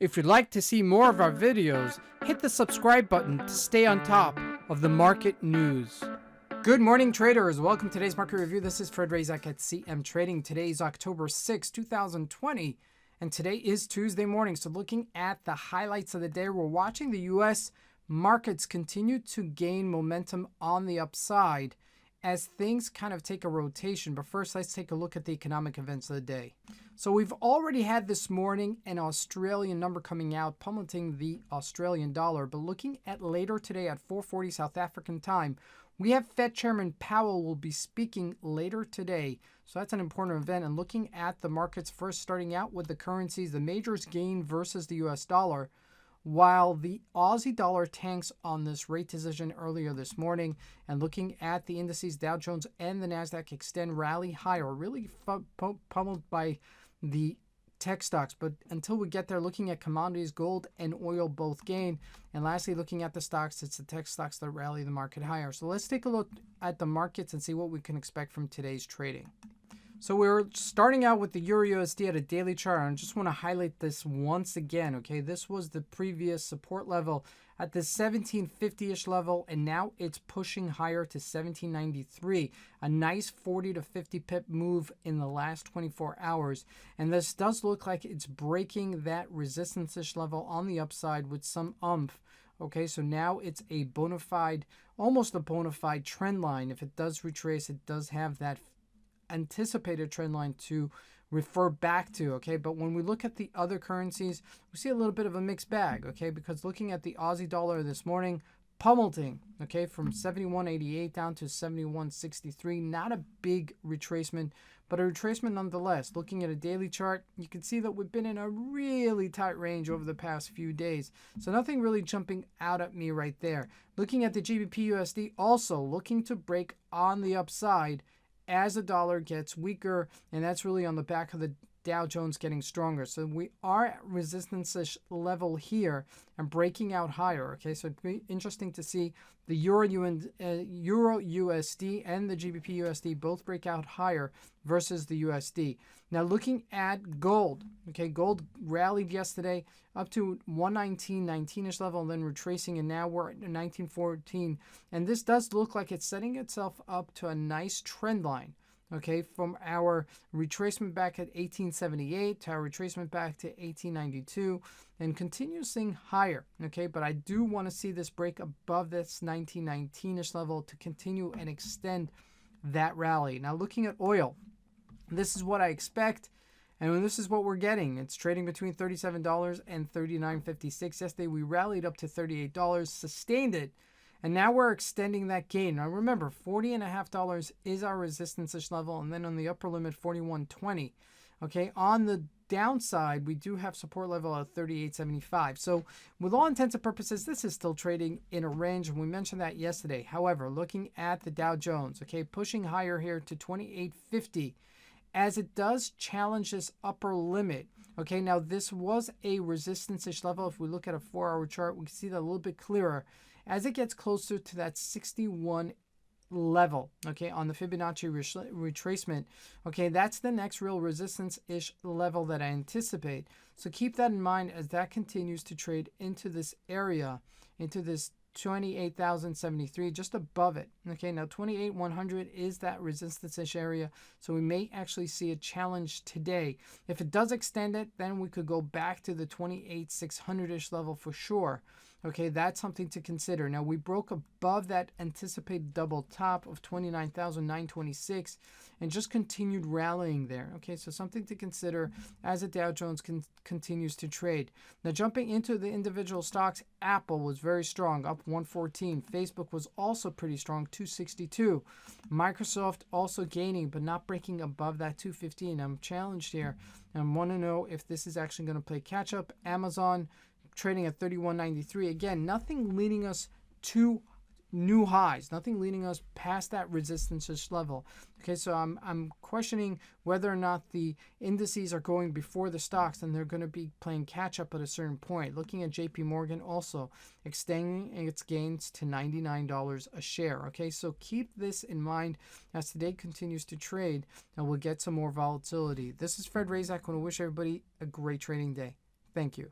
If you'd like to see more of our videos, hit the subscribe button to stay on top of the market news. Good morning, traders. Welcome to today's market review. This is Fred Razak at CMtrading. Today is October 6, 2020, and today is Tuesday morning. So looking at the highlights of the day, we're watching the U.S. markets continue to gain momentum on the upside as things kind of take a rotation. But first, let's take a look at the economic events of the day. So we've already had this morning an Australian number coming out, pummeling the Australian dollar. But looking at later today at 4:40 South African time, we have Fed Chairman Powell will be speaking later today. So that's an important event. And looking at the markets first, starting out with the currencies, the majors gain versus the U.S. dollar, while the Aussie dollar tanks on this rate decision earlier this morning. And looking at the indices, Dow Jones and the NASDAQ extend rally higher, really pummeled by the tech stocks. But until we get there, looking at commodities, gold and oil both gain. And lastly, looking at the stocks, it's the tech stocks that rally the market higher. So let's take a look at the markets and see what we can expect from today's trading. So we're starting out with the Euro USD at a daily chart. I just want to highlight this once again, okay? This was the previous support level at the 1750-ish level, and now it's pushing higher to 1793. A nice 40 to 50 pip move in the last 24 hours. And this does look like it's breaking that resistance-ish level on the upside with some oomph. Okay, so now it's a bona fide, almost a bona fide trend line. If it does retrace, it does have that anticipated trend line to refer back to, okay? But when we look at the other currencies, we see a little bit of a mixed bag, okay? Because looking at the Aussie dollar this morning, pummeling, okay, from 71.88 down to 71.63. Not a big retracement, but a retracement nonetheless. Looking at a daily chart, you can see that we've been in a really tight range over the past few days. So nothing really jumping out at me right there. Looking at the GBP USD, also looking to break on the upside as the dollar gets weaker, and that's really on the back of the Dow Jones getting stronger. So we are at resistance-ish level here and breaking out higher. Okay, so it'd be interesting to see the Euro USD and the GBP USD both break out higher versus the USD. Now looking at gold, okay, gold rallied yesterday up to 119.19-ish level and then retracing, and now we're at 1914. And this does look like it's setting itself up to a nice trend line. Okay, from our retracement back at 1878 to our retracement back to 1892 and continuing higher. Okay, but I do want to see this break above this 1919-ish level to continue and extend that rally. Now looking at oil, this is what I expect. And this is what we're getting. It's trading between $37 and $39.56. Yesterday we rallied up to $38, sustained it. And now we're extending that gain. Now remember, $40.50 is our resistance-ish level, and then on the upper limit, $41.20. Okay, on the downside, we do have support level at $38.75. So with all intents and purposes, this is still trading in a range, and we mentioned that yesterday. However, looking at the Dow Jones, okay, pushing higher here to 2850 as it does challenge this upper limit. Okay, now this was a resistance-ish level. If we look at a 4-hour chart, we can see that a little bit clearer. As it gets closer to that 61 level, okay, on the Fibonacci retracement, okay, that's the next real resistance-ish level that I anticipate. So keep that in mind as that continues to trade into this area, into this 28,073, just above it. Okay, now 28,100 is that resistance-ish area, so we may actually see a challenge today. If it does extend it, then we could go back to the 28,600-ish level for sure. Okay, that's something to consider. Now we broke above that anticipated double top of 29,926 and just continued rallying there. Okay, so something to consider as the Dow Jones continues to trade. Now jumping into the individual stocks, Apple was very strong, up 114. Facebook was also pretty strong, 262. Microsoft also gaining, but not breaking above that 215. I'm challenged here and want to know if this is actually going to play catch up. Amazon trading at 31.93. Again, nothing leading us to new highs, nothing leading us past that resistance level. Okay, so I'm questioning whether or not the indices are going before the stocks and they're going to be playing catch up at a certain point. Looking at JP Morgan also extending its gains to $99 a share. Okay, so keep this in mind as today continues to trade and we'll get some more volatility. This is Fred Razak. I want to wish everybody a great trading day. Thank you.